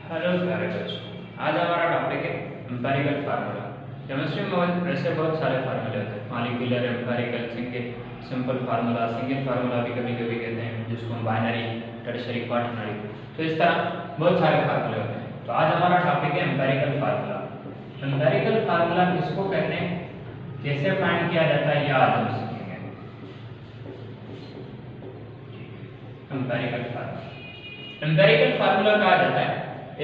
Hello प्यारे बच्चों, आज हमारा टॉपिक है एम्पिरिकल फार्मूला। केमिस्ट्री में वैसे बहुत सारे फार्मूले होते हैं, molecular, empirical, simple formula, single formula भी कभी कभी कहते हैं, जिसको हम बाइनरी, टर्शियरी, क्वाटरनरी। तो इस तरह बहुत सारे फार्मूले होते हैं। तो आज हमारा टॉपिक है एम्पिरिकल फार्मूला। एम्पिरिकल फार्मूला किसको कहते हैं, कैसे फाइंड किया जाता है, यह आज हम सीखेंगे। एम्पिरिकल फार्मूला, एम्पिरिकल फार्मूला कहा जाता है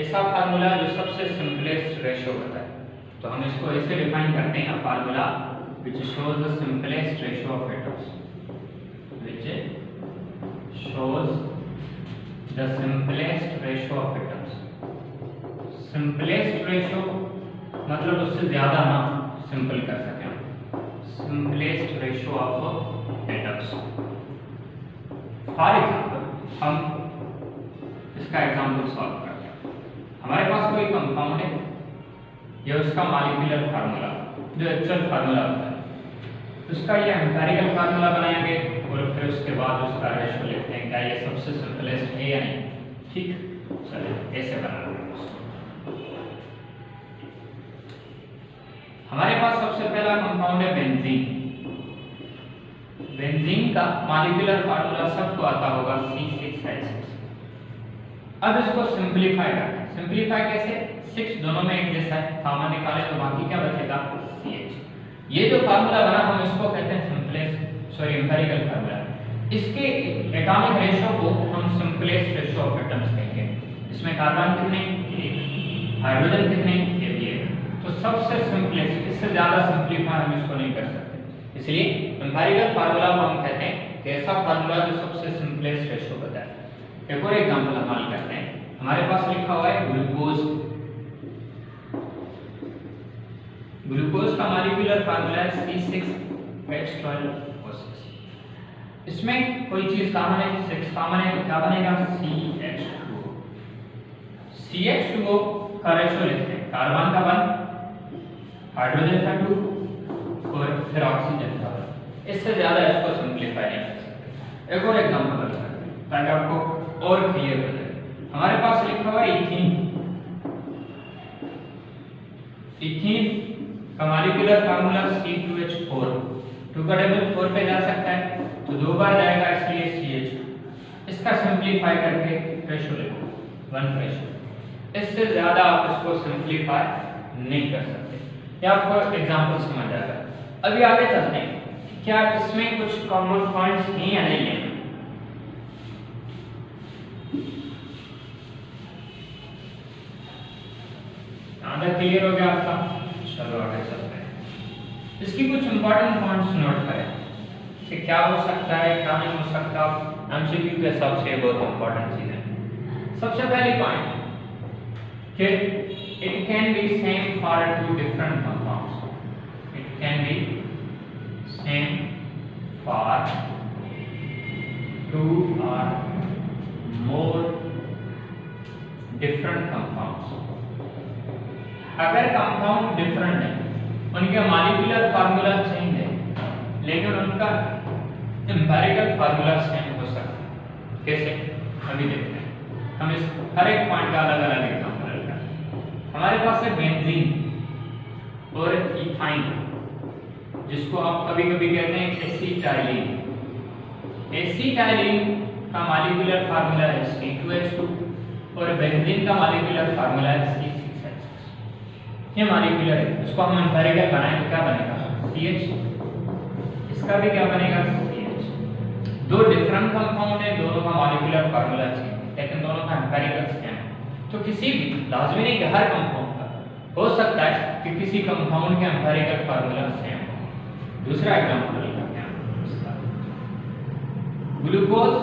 ऐसा फार्मूला जो सबसे सिंपलेस्ट रेशियो होता है। तो हम इसको ऐसे डिफाइन करते हैं, formula which shows the simplest ratio of atoms, which shows the simplest ratio of atoms। simplest ratio मतलब उससे ज्यादा ना सिंपल कर सके हम, simplest ratio of atoms। For example हम इसका एग्जाम्पल सॉल्व करते हैं। हमारे पास कोई कंपाउंड है, ये उसका मॉलिक्यूलर फार्मूला जो एक्चुअल फार्मूला होता है, उसका ये एम्पिरिकल फार्मूला बनाएंगे और फिर उसके बाद उसका रेशियो लिखते हैं, क्या ये सबसे सिंपलेस्ट है या नहीं। ठीक, चलिए ऐसे बनाते हैं उसको। हमारे पास सबसे पहला कंपाउंड है बेंजीन। बेंजीन का मॉलिक्यूलर फार्मूला सबको आता होगा C6H6। अब इसको सिंपलीफाई करना है। सिंपलीफाई कैसे, 6 दोनों में एक जैसा है, कॉमन निकाले तो बाकी क्या बचेगा, CH। ये जो फार्मूला बना हम इसको कहते हैं एम्पिरिकल फार्मूला। इसके एटॉमिक रेशियो को हम सिंपलेस्ट रेशियो ऑफ एटम्स कहेंगे। इसमें कार्बन कितने, एक, हाइड्रोजन कितने, ये भी है। तो सबसे सिंपलेस्ट, इससे ज्यादा सिंपलीफाई हम इसको नहीं कर सकते, इसलिए एम्पिरिकल फार्मूला को हम कहते हैं ऐसा फार्मूला जो सबसे सिंपलेस्ट रेशियो बताए। एक और एग्जांपल हम हल करते हैं। हमारे पास लिखा हुआ है ग्लूकोज। ग्लूकोज का मॉलिक्यूलर फार्मूला है C6H12O6। इसमें कोई चीज कॉमन है, 6 कॉमन है, तो क्या बनेगा, CH2O। CH2O का रेशियो लिखते हैं, कार्बन का 1, हाइड्रोजन का 2 और फिर ऑक्सीजन का 1। इससे ज्यादा इसको सिंपलीफाई नहीं कर सकते। एक और एग्जांपल करते हैं ताकि आपको और क्लियर हो जाए। हमारे पास लिखा हुआ है इथीन। इथीन का मॉलिक्यूलर फार्मूला C2H4। 2 का टेबल 4 पे जा सकता है तो 2 बार जाएगा, इसलिए CH2। इसका सिंपलीफाई करके रेशियो लिखो 1:। इससे ज्यादा आप इसको सिंपलीफाई नहीं कर सकते। ये आपको एग्जांपल समझ आएगा। अभी आगे चलते हैं, क्या इसमें कुछ कॉमन पॉइंट्स हैं या नहीं है। आधा क्लियर हो गया आपका, चलो आगे चलते हैं। इसकी कुछ इंपॉर्टेंट पॉइंट्स नोट करें कि क्या हो सकता है, क्या नहीं हो सकता। एमसीक्यू के हिसाब से बहुत इंपॉर्टेंट चीज है। सबसे पहली पॉइंट कि it can be same for 2 different compounds. It can be same for 2 और मोर डिफरेंट कंपाउंड्स। अगर कंपाउंड डिफरेंट है, उनके मॉलिक्यूलर फार्मूला सेम है, लेकिन उनका एम्पिरिकल फार्मूला सेम हो सकता है। कैसे, अभी देखते हैं। हम इस हर एक पॉइंट का अलग अलग एग्जांपल लेते हैं। हमारे पास है बेंजीन और इथाइन, जिसको आप कभी कभी कहते हैं एसिटाइलिन। एसिटाइलिन का मॉलिक्यूलर फार्मूला है C2H2 और बेंजीन का मॉलिक्यूलर फार्मूला है C6H6। ये मॉलिक्यूलर है, इसको हम एम्पिरिकल बनाएं तो क्या बनेगा, CH। इसका भी क्या बनेगा, CH। 2 डिफरेंट कंपाउंड है, दोनों का मॉलिक्यूलर फार्मूला सेम, लेकिन दोनों का एम्पिरिकल सेम है। तो किसी भी, लाजमी नहीं कि हर कंपाउंड का, हो सकता है कि किसी कंपाउंड के एम्पिरिकल फार्मूला सेम हो। दूसरा एग्जांपल लेते हैं इसका, glucose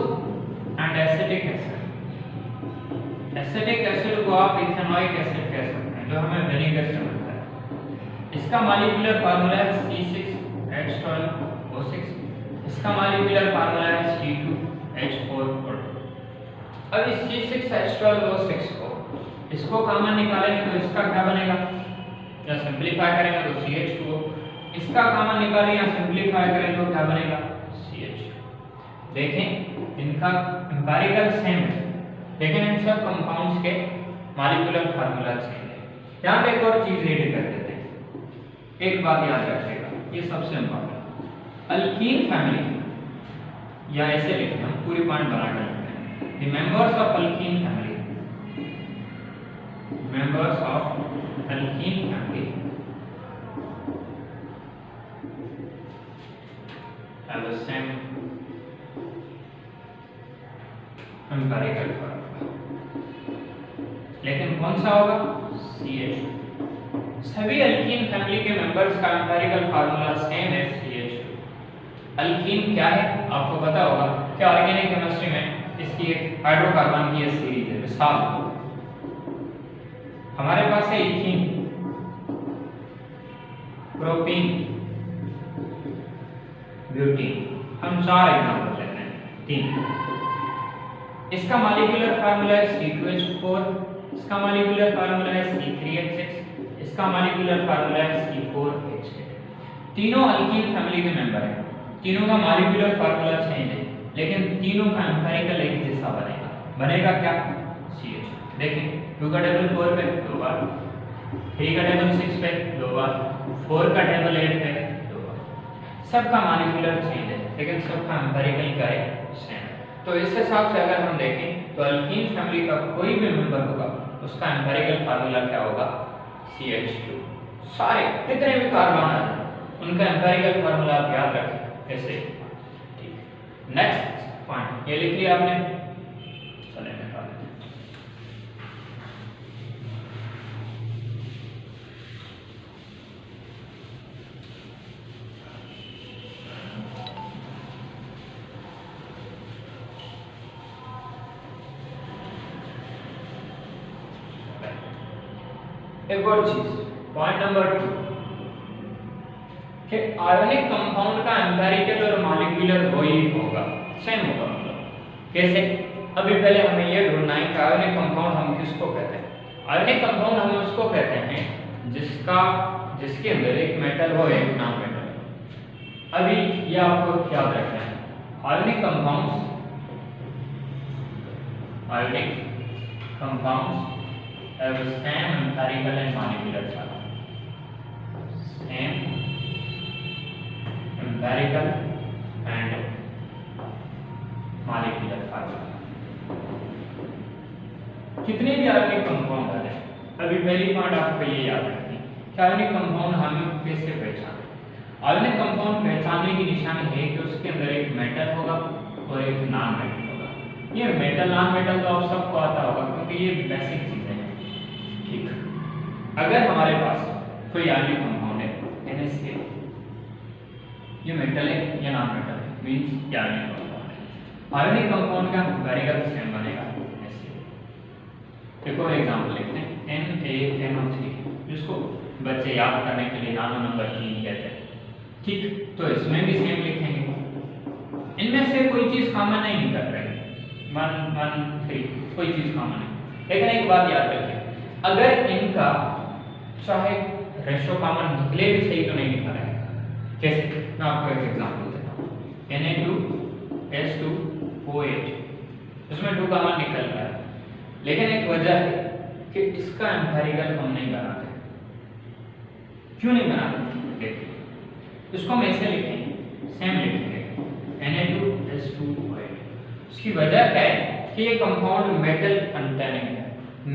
and acetic acid. Acetic acid को आप इथेनॉइक एसिड कह सकते हैं, जो हमें विनेगर से मिलता है। इसका मॉलिक्यूलर फार्मूला है C6H12O6। इसका मॉलिक्यूलर फार्मूला है C2H4O2। अब इस C6H12O6 को, इसको कॉमन निकालेंगे तो इसका क्या बनेगा, या सिंपलीफाई करेंगे तो CH2O। इसका कॉमन निकालें या सिंपलीफाई करें तो क्या बनेगा, CH। देखें इनका एम्पिरिकल सेम है, लेकिन इन सब कंपाउंड्स के मॉलिक्यूलर फार्मूला चेंज है। यहाँ पे एक और चीज रेडी कर देते हैं, एक बात याद रखिएगा, ये सबसे इंपॉर्टेंट। अल्कीन फैमिली या ऐसे लिखते हैं, हम पूरी पॉइंट बना कर लिखते हैं, the members of alkyne family, members of alkyne family have the same empirical formula, लेकिन कौन सा होगा? CH2। सभी अल्कीन फैमिली के मेंबर्स का एम्पिरिकल फार्मूला सेम है CH2। अल्कीन क्या है आपको पता होगा कि ऑर्गेनिक केमिस्ट्री में इसकी एक हाइड्रोकार्बन की सीरीज है। मिसाल हमारे पास है इथीन, प्रोपीन, ब्यूटीन। हम 4 एग्जांपल लेते हैं, 3। इसका मॉलिक्यूलर फार्मूला है C2H4, इसका मॉलिक्यूलर फार्मूला है C3H6, इसका मॉलिक्यूलर फार्मूला है C4H8। तीनों अल्कीन फैमिली के मेंबर हैं, तीनों का मॉलिक्यूलर फार्मूला चेंज है, लेकिन तीनों का एम्पिरिकल एक जैसा बनेगा क्या? CH। देखिए 2 का टेबल 4 पे 2 बार, 3 का टेबल 6 पे 2 बार, 4 का टेबल 8 पे 2 बार। सबका मॉलिक्यूलर चेंज है, लेकिन सबका एम्पिरिकल क्या है? सेम। तो इस हिसाब से अगर हम देखें तो अल्कीन फैमिली का कोई भी मेंबर होगा उसका एम्पिरिकल फार्मूला क्या होगा? CH2। सारे कितने भी कार्बन आ जाए उनका एम्पिरिकल फार्मूला आप याद रखें ऐसे। ठीक, नेक्स्ट पॉइंट ये लिख लिया आपने, चलिए निकाल लेते हैं। एक और चीज, पॉइंट नंबर 2 कि आयोनिक कंपाउंड का एम्पिरिकल और मॉलिक्यूलर वही होगा, सेम होगा। मतलब कैसे? अभी पहले हमें यह ढूंढना है कि आयोनिक कंपाउंड हम किसको कहते हैं। आयोनिक कंपाउंड हम उसको कहते हैं जिसके अंदर एक मेटल हो, एक नॉन मेटल। अभी ये आपको याद रखना है, ionic compounds have the same empirical and molecular formula, same empirical and molecular formula। कितने भी आयोनिक कंपाउंड आ जाए, अभी पहली पॉइंट आपको ये याद रखनी है कि आयोनिक कंपाउंड हम कैसे पहचानें। आयोनिक कंपाउंड पहचानने की निशानी है कि उसके अंदर एक मेटल होगा और एक नॉन मेटल होगा। ये मेटल नॉन मेटल तो आप सबको आता होगा क्योंकि ये बेसिक चीजें हैं। ठीक, अगर हमारे पास कोई आयोनिक कंपाउंड है NaCl, ये मेटल है या नॉन मेटल है, मींस आयोनिक कंपाउंड है। आयोनिक कंपाउंड का एम्पिरिकल सेम बनेगा NaCl। एक और एग्जांपल लिखते हैं NaNO3, जिसको बच्चे याद करने के लिए नानो नंबर 3 कहते हैं। ठीक, तो इसमें भी सेम लिखेंगे। इनमें से कोई चीज कॉमन नहीं निकल रही, 1 1 3 कोई चीज कॉमन है। लेकिन एक बात याद रखिए, अगर इनका चाहे रेशो कॉमन निकले भी सही तो नहीं निकल रहा है। कैसे? मैं आपको एक एग्जांपल देता हूँ, Na2S2O8, इसमें 2 कॉमन निकल रहा है, लेकिन एक वजह है कि इसका एम्पिरिकल हम नहीं बनाते। क्यों नहीं बनाते? देखिए, इसको हम ऐसे लिखेंगे, सेम लिखेंगे Na2S2O8। उसकी वजह क्या है कि ये कंपाउंड मेटल कंटेनिंग है।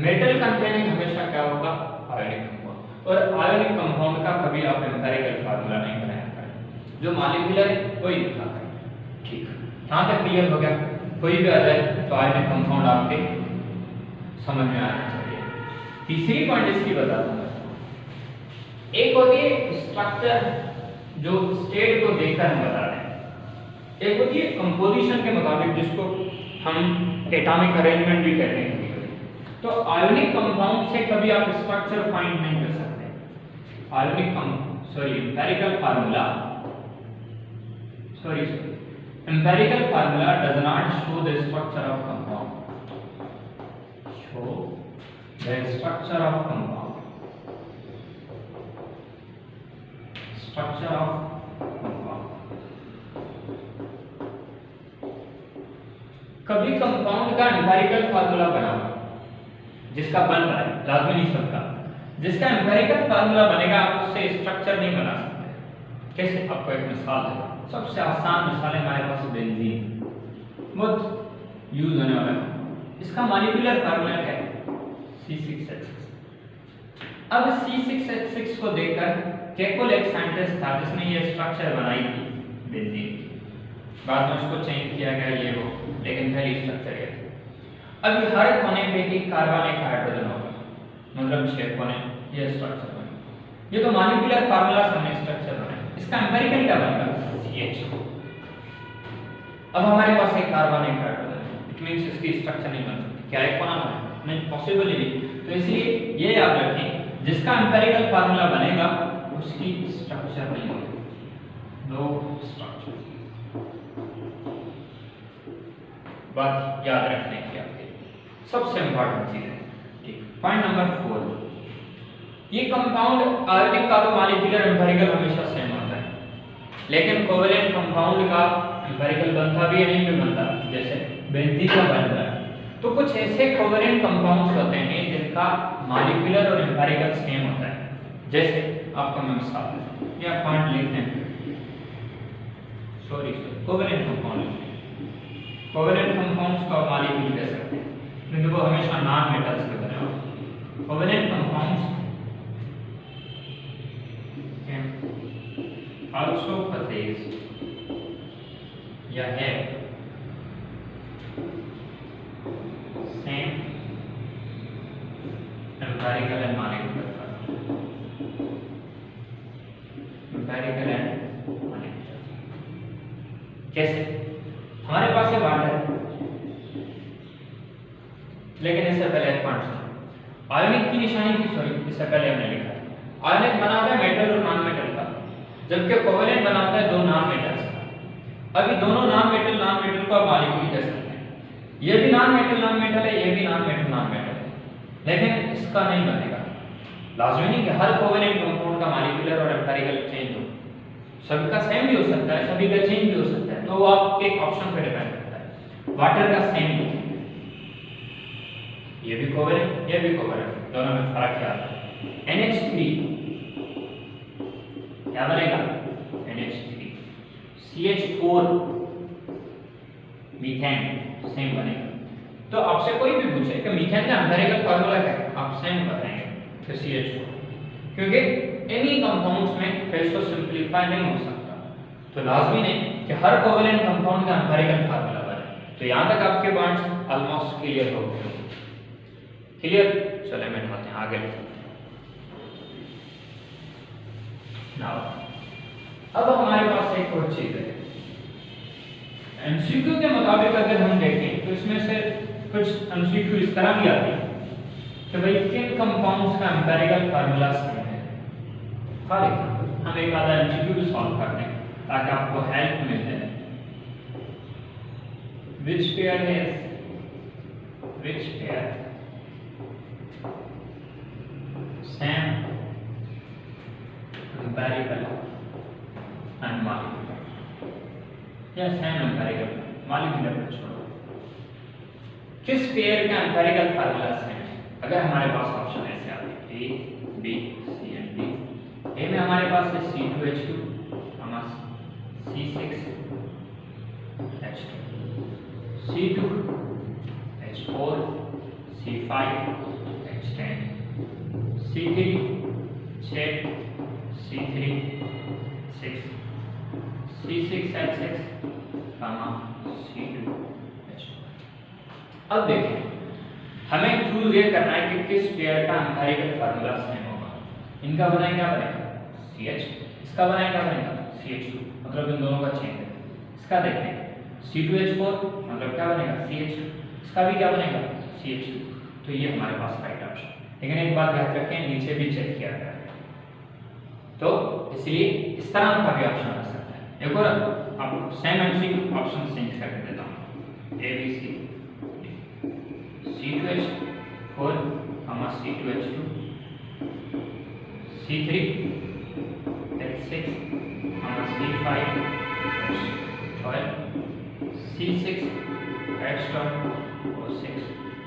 मेटल कंटेनिंग हमेशा क्या होगा? Ionic compound. और आयोनिक कंपाउंड का कभी आप एम्पिरिकल फार्मूला नहीं बनाया करें, जो मॉलिक्यूलर है वही लिखा करें। ठीक, यहाँ तक क्लियर हो गया? कोई भी आ जाए तो आयोनिक कंपाउंड आपके समझ में आना चाहिए। तीसरी पॉइंट इसकी बता दूंगा, एक होती है स्ट्रक्चर जो स्टेट को देखकर हम बता रहे हैं, एक होती है कंपोजिशन के मुताबिक जिसको हम एटॉमिक अरेंजमेंट भी कहते हैं। तो आयोनिक कंपाउंड से कभी आप स्ट्रक्चर फाइंड नहीं कर सकते। Empirical formula does not show the structure of compound, show the structure of compound, structure of compound. कभी कंपाउंड का एम्पिरिकल फार्मूला बनाओ जिसका बन रहा है, लाजमी नहीं सबका। जिसका एम्पिरिकल फार्मूला बनेगा आप उससे स्ट्रक्चर नहीं बना सकते। कैसे? आपको एक मिसाल है, सबसे आसान मिसाल है हमारे पास बेंजीन, बहुत यूज होने वाला है। इसका मॉलिक्यूलर फार्मूला क्या है? C6H6। अब C6H6 को देखकर केकुल एक साइंटिस्ट था जिसने ये स्ट्रक्चर बनाई थी बेंजीन की। बाद में उसको चेंज किया गया ये वो, लेकिन पहली स्ट्रक्चर ये था। अब हर कोने पे एक कार्बन एक हाइड्रोजन होगा, मतलब 6 कोने, ये स्ट्रक्चर बनेगा। ये तो मॉलिक्यूलर फार्मूला से हमने स्ट्रक्चर बनाया। इसका एम्पिरिकल क्या बनेगा? CH। अब हमारे पास एक कार्बन एक हाइड्रोजन, इट मींस इसकी स्ट्रक्चर नहीं बन सकती। क्या एक कोना बनेगा? नहीं, पॉसिबल ही नहीं। तो इसलिए ये याद रखें, जिसका एम्पिरिकल फार्मूला बनेगा उसकी स्ट्रक्चर नहीं होगी, नो स्ट्रक्चर। बात याद रखने की आपके सबसे इंपॉर्टेंट चीज है। ठीक, पॉइंट नंबर 4, ये कंपाउंड आयोनिक का तो मॉलिक्यूलर एम्पिरिकल हमेशा सेम होता है, लेकिन कोवेलेंट कंपाउंड का एम्पिरिकल बनता भी है नहीं भी बनता, जैसे बेंजीन का बन रहा है। तो कुछ ऐसे कोवेलेंट कंपाउंड्स होते हैं जिनका मॉलिक्यूलर और एम्पिरिकल सेम होता है। जैसे आपको मैं मिसाल दूं, या पॉइंट लिखते हैं, sorry covalent compound, covalent compounds का मॉलिक्यूल कह सकते हैं क्योंकि वो हमेशा नॉन मेटल्स के बने होते हैं। कोवेलेंट कंपाउंड्स also possess या है same empirical and molecular formula, empirical and molecular। कैसे? हमारे पास है वाटर, लेकिन इससे पहले एक पॉइंट सुनो, आयोनिक की निशानी थी, सॉरी इससे पहले हमने लिखा आयोनिक बना होता है मेटल और नॉन मेटल का, जबकि कोवेलेंट बना होता है दो नॉन मेटल्स का। अभी दोनों नॉन मेटल को आप मॉलिक्यूल कह सकते हैं। ये भी नॉन मेटल है, ये भी नॉन मेटल है, लेकिन इसका नहीं बनेगा। लाजमी नहीं कि हर कोवेलेंट कंपाउंड का मॉलिक्यूलर और एम्पिरिकल चेंज हो, सभी का सेम भी हो सकता है, सभी का चेंज भी हो सकता है। तो वो आपके ऑप्शन पे डिपेंड करता है। वाटर का सेम ही, ये भी कोवेलेंट, ये भी कोवेलेंट, दोनों में फर्क क्या है? NH3 क्या बनेगा? NH3। CH4 मीथेन सेम बनेगा। तो आपसे कोई भी पूछे कि मीथेन का एम्पिरिकल फार्मूला क्या है, आप सेम बताएंगे तो CH4, क्योंकि इन्हीं कंपाउंड्स में फिर इसको सिंपलीफाई नहीं हो सकता। तो लाजमी नहीं कि हर कोवेलेंट कंपाउंड का एम्पिरिकल फार्मूला बने। तो यहाँ तक आपके पॉइंट्स ऑलमोस्ट क्लियर हो गए। क्लियर? चले बैठाते हैं आगे। नाउ अब हमारे पास एक और चीज है, एमसीक्यू के मुताबिक अगर हम देखें तो इसमें से कुछ एमसीक्यू इस तरह भी आती है कि भाई किन कंपाउंड्स का एम्पिरिकल फार्मूला सेम है। फॉर एग्जांपल हम एक आधा एमसीक्यू भी सॉल्व करते हैं ताकि आपको हेल्प मिल जाए। which pair same empirical and molecular, या same empirical molecular को छोड़ो, किस पेयर का एम्पिरिकल फार्मूला सेम है? अगर हमारे पास ऑप्शन ऐसे आते हैं A, B, C and D। A में हमारे पास है C2H2, C6H2, C2H4, C5H10, C3H8, C3H6, C6H6, C2H2। अब देखें, हमें चूज ये करना है कि किस पेयर का एम्पिरिकल फार्मूला सेम होगा। इनका बनाए क्या बनेगा? CH, इसका बनाए क्या बनेगा? CH2, मतलब इन दोनों का चेंज है। इसका देखते हैं, C2H4 मतलब क्या बनेगा? CH2, इसका भी क्या बनेगा? CH2। तो ये हमारे पास राइट ऑप्शन। लेकिन एक बात याद रखें, नीचे भी चेक किया गया है, तो इसलिए इस तरह का भी ऑप्शन आ सकता है। एक और आप सेम एमसीक्यू ऑप्शन चेंज करके देता हूँ, A B C, C2H4, C2H2, C3H6, C5H12, C6H12 और 6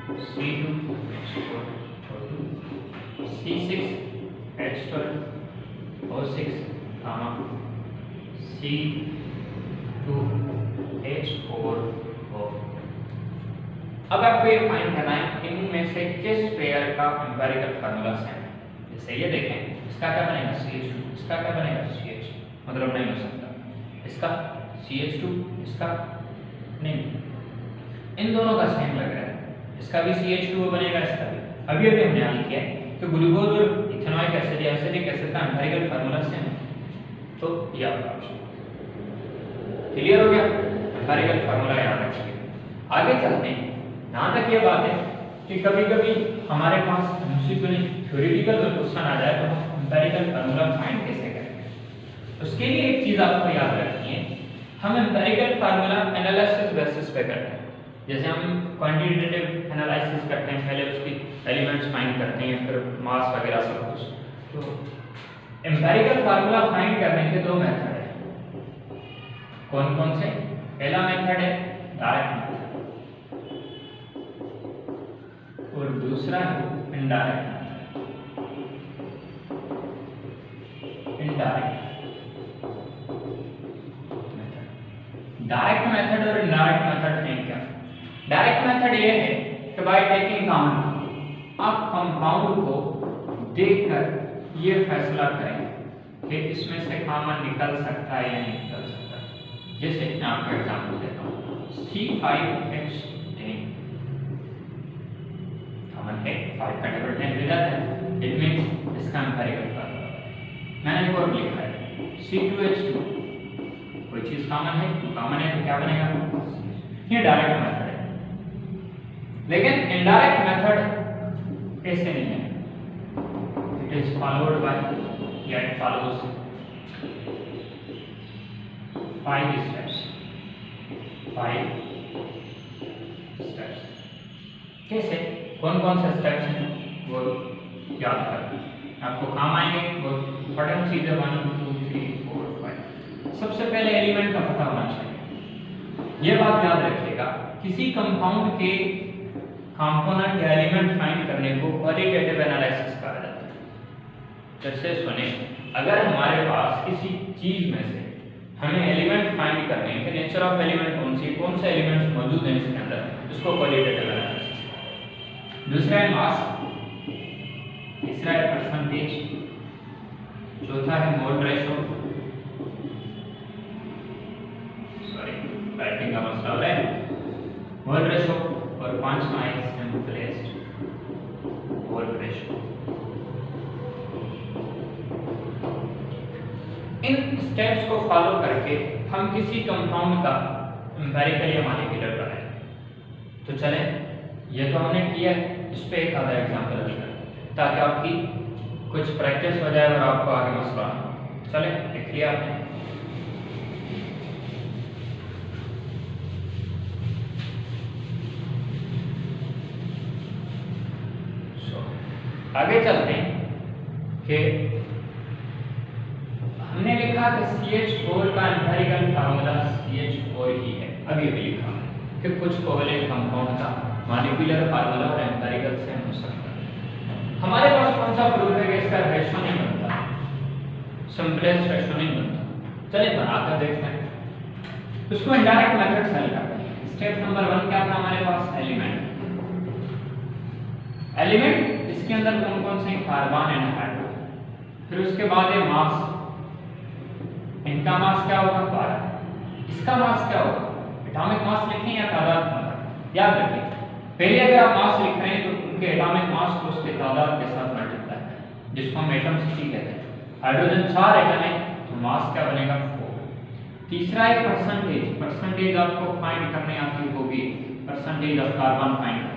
C2H4O2 C6H12O6 C2H4O। अब आपको ये फाइंड करना है इनमें से किस पेयर का एम्पिरिकल फार्मूला सेम है। जैसे ये देखें, इसका क्या बनेगा CH2, इसका क्या बनेगा CH, मतलब नहीं हो सकता, इसका CH2, इसका नहीं, इन दोनों का सेम लग रहा है, इसका भी CH2O बनेगा, इसका भी। अभी हमने यहाँ किया है कि ग्लूकोज और इथेनॉइक एसिड या एसिटिक एसिड का एम्पिरिकल फार्मूला सेम है, तो ये आपका ऑप्शन क्लियर हो गया। एम्पिरिकल फार्मूला याद रखिए। आगे चलते हैं। यहाँ तक ये बात है कि कभी कभी हमारे पास थ्योरेटिकल क्वेश्चन आ जाए तो हम एम्पिरिकल फार्मूला फाइंड कैसे करेंगे। उसके लिए एक चीज आपको याद रखनी है, हम एम्पिरिकल फार्मूला एनालिसिस बेसिस पे करते हैं। जैसे हम क्वांटिटेटिव एनालिसिस करते हैं, पहले उसकी एलिमेंट्स फाइंड करते हैं, फिर मास वगैरह सब कुछ। तो एम्पिरिकल फार्मूला फाइंड करने के दो मेथड है। कौन कौन से? पहला मेथड है डायरेक्ट मेथड और दूसरा है इनडायरेक्ट मेथड। डायरेक्ट मेथड और इनडायरेक्ट मेथड है क्या? डायरेक्ट मेथड ये है कि बाय टेकिंग कॉमन आप कंपाउंड को देखकर ये फैसला करें कि इसमें से कॉमन निकल सकता है या नहीं निकल सकता। जैसे मैं आपको एग्जांपल देता हूँ, C5H10 कॉमन है, 5 का डबल 10 ले जाता है, इट मींस इसका एम्पिरिकल फार्मूला। मैंने एक और लिखा है C2H2, कोई चीज कॉमन है, तो कॉमन है तो क्या बनेगा? ये डायरेक्ट मेथड है। लेकिन इनडायरेक्ट मेथड ऐसे नहीं है, इट इज फॉलोड बाय या इट फॉलोज 5 स्टेप्स। कैसे, कौन कौन से स्टेप्स हैं वो याद करना, आपको काम आएंगे। वो इंपॉर्टेंट चीजें 1 2 3 4 5। सबसे पहले एलिमेंट का पता होना चाहिए। ये बात याद रखिएगा, किसी कंपाउंड के कंपोनेंट या एलिमेंट फाइंड करने को क्वालिटेटिव एनालिसिस कहा जाता है। जैसे सुने, अगर हमारे पास किसी चीज में से हमें एलिमेंट फाइंड करने हैं कि नेचर ऑफ एलिमेंट कौन से एलिमेंट्स मौजूद हैं इसके अंदर, इसको क्वालिटेटिव एनालिसिस। दूसरा है मास, तीसरा है परसेंटेज, चौथा है मोल रेशो, राइटिंग का मसला हो रहा है, मोल रेशो, और पांचवा है सिंपलेस्ट मोल रेशो। इन स्टेप्स को फॉलो करके हम किसी कंपाउंड का एम्पिरिकल या मॉलिक्यूलर बनाएं। तो चलें, ये तो हमने किया है, इस पे एक आधा एग्जांपल लेकर ताकि आपकी कुछ प्रैक्टिस हो जाए और आपको आगे मसला ना हो। चलें, लिख लिया आपने। आगे चलते हैं कि हमने लिखा कि CH4 का एम्पिरिकल फार्मूला CH4 ही है। अभी भी लिखा कि कुछ कोवलेंट कंपाउंड का मॉलिक्यूलर फार्मूला और एम्पिरिकल सेम हो सकता है। हमारे पास कौन सा प्रूफ है कि इसका रेशो नहीं बनता, सिंपलेस्ट रेशो नहीं बनता। चलिए बनाकर देखते हैं। उसको इनडायरेक्ट मेथड से हल करते हैं। स्टेप नंबर 1 क्या था हमारे पास? एलिमेंट, इसके अंदर कौन कौन से? Carbon and hydrogen. फिर उसके बाद है मास, इनका मास क्या होगा? 12। इसका मास क्या होगा? एटॉमिक मास लिखें या तादाद मास? याद रखिए, पहले अगर आप मास लिख रहे हैं तो उनके एटॉमिक मास को उसके तादाद के साथ मल्टीप्लाई करें, जिसको हम एटम सिटी कहते हैं। हाइड्रोजन 4 एटम है तो मास क्या बनेगा? 4। तीसरा है परसेंटेज। परसेंटेज आपको फाइंड करने आती होगी, परसेंटेज ऑफ कार्बन फाइंड करते हैं।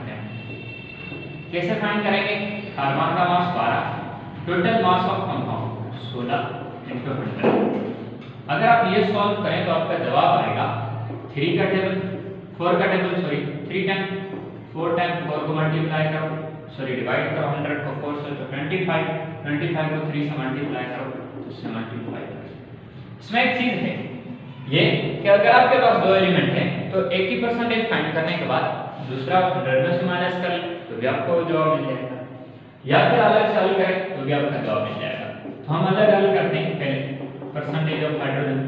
कैसे फाइंड करेंगे? कार्बन का मास 12, total mass of compound 16 into 100। अगर आप ये सॉल्व करें तो आपका जवाब आएगा 3 का टेबल 4 का टेबल 3 टाइम 4 टाइम 4 को मल्टीप्लाई करो, डिवाइड करो 100 को 4 से तो 25 को 3 से मल्टीप्लाई करो तो इससे मल्टीप्लाई करो। इसमें एक चीज है ये कि अगर आपके पास दो एलिमेंट हैं तो एक ही परसेंटेज फाइंड करने के बाद दूसरा 100 में से माइनस कर ले तो भी आपको जवाब मिल जाएगा, या फिर अलग से हल करें तो भी आपका जवाब मिल जाएगा। तो हम अलग हल करते हैं। पहले परसेंटेज ऑफ हाइड्रोजन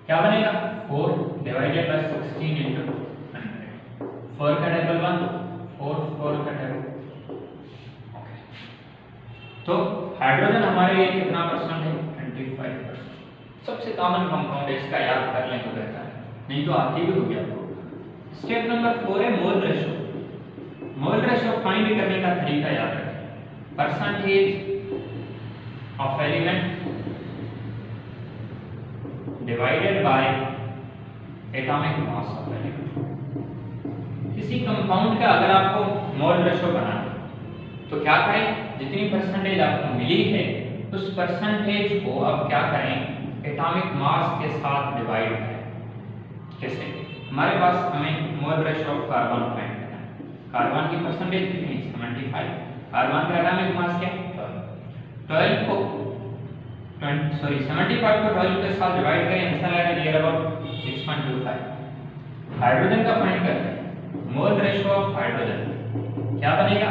क्या बनेगा, 4 डिवाइडेड बाय 16 into 100। 4 का टेबल 1, 4 का टेबल। तो हाइड्रोजन हमारे लिए कितना परसेंट है, 25%। सबसे कॉमन कंपाउंड है, इसका याद कर लें तो बेहतर है, नहीं तो आती भी होगी आपको। स्टेप नंबर 4 है mole ratio. Mole ratio find करने का तरीका याद रखें। Percentage of element divided by atomic mass of element. किसी कंपाउंड का अगर आपको मोल रेशो बनाना तो क्या करें, जितनी परसेंटेज आपको मिली है उस परसेंटेज को आप क्या करें, एटॉमिक मास के साथ डिवाइड करें। कैसे, हमारे पास हमें mole ratio of carbon find करना है। कार्बन की परसेंटेज कितनी, 75। कार्बन का एटॉमिक मास क्या है, 12 को 75 को 12 के साथ डिवाइड करें, आंसर आएगा नियर अबाउट 6.25। हाइड्रोजन का फाइंड करते हैं। मोल रेशो ऑफ हाइड्रोजन क्या बनेगा,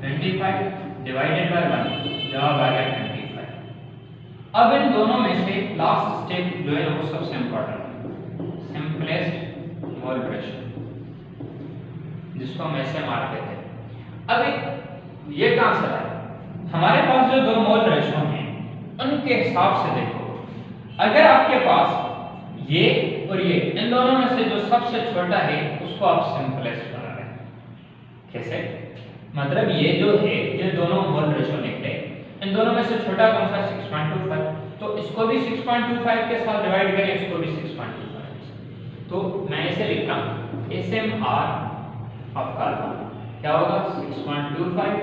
25 डिवाइडेड बाय 1, जवाब आ गया 25। अब इन दोनों में से लास्ट स्टेप जो है वो सबसे इंपॉर्टेंट है, सिंपलेस्ट मोल रेशो, जिसको हम ऐसे मार कहते हैं। अब ये कहां से आया, हमारे पास जो दो मोल रेशो हैं उनके हिसाब से देखो, अगर आपके पास ये और ये, इन दोनों में से जो सबसे छोटा है उसको आप सिंपलेस्ट बना रहे हैं। कैसे, मतलब ये जो है, ये दोनों मोल रेशो निकले, इन दोनों में से छोटा कौन सा, 6.25, तो इसको भी 6.25 के साथ डिवाइड करें, इसको भी 6.25। तो मैं इसे लिख रहा हूं, SMR ऑफ कार्बन क्या होगा, 6.25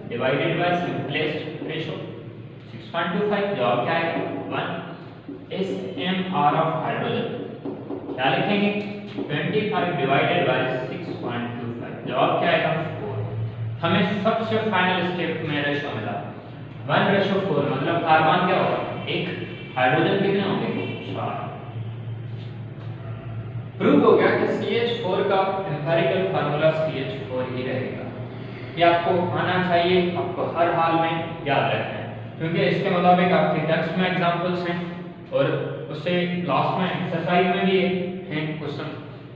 डिवाइडेड बाय सिंपलेस्ट रेशो 6.25, जवाब क्या आएगा 1। SMR ऑफ हाइड्रोजन क्या लिखेंगे, 25 डिवाइडेड बाय 6.25, जवाब क्या आएगा 4। हमें सबसे फाइनल स्टेप में रेशो मिला 1:4, मतलब कार्बन क्या होगा 1, हाइड्रोजन कितने होंगे 4। प्रूव हो गया कि CH4 का एम्पिरिकल फार्मूला CH4 ही रहेगा। ये आपको आना चाहिए, आपको हर हाल में याद रखना है, क्योंकि इसके मुताबिक आपके टेक्स्ट में एग्जांपल्स हैं और उससे लास्ट में एक्सरसाइज में भी है क्वेश्चन,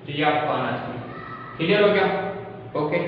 तो ये आपको आना चाहिए। क्लियर हो गया, ओके।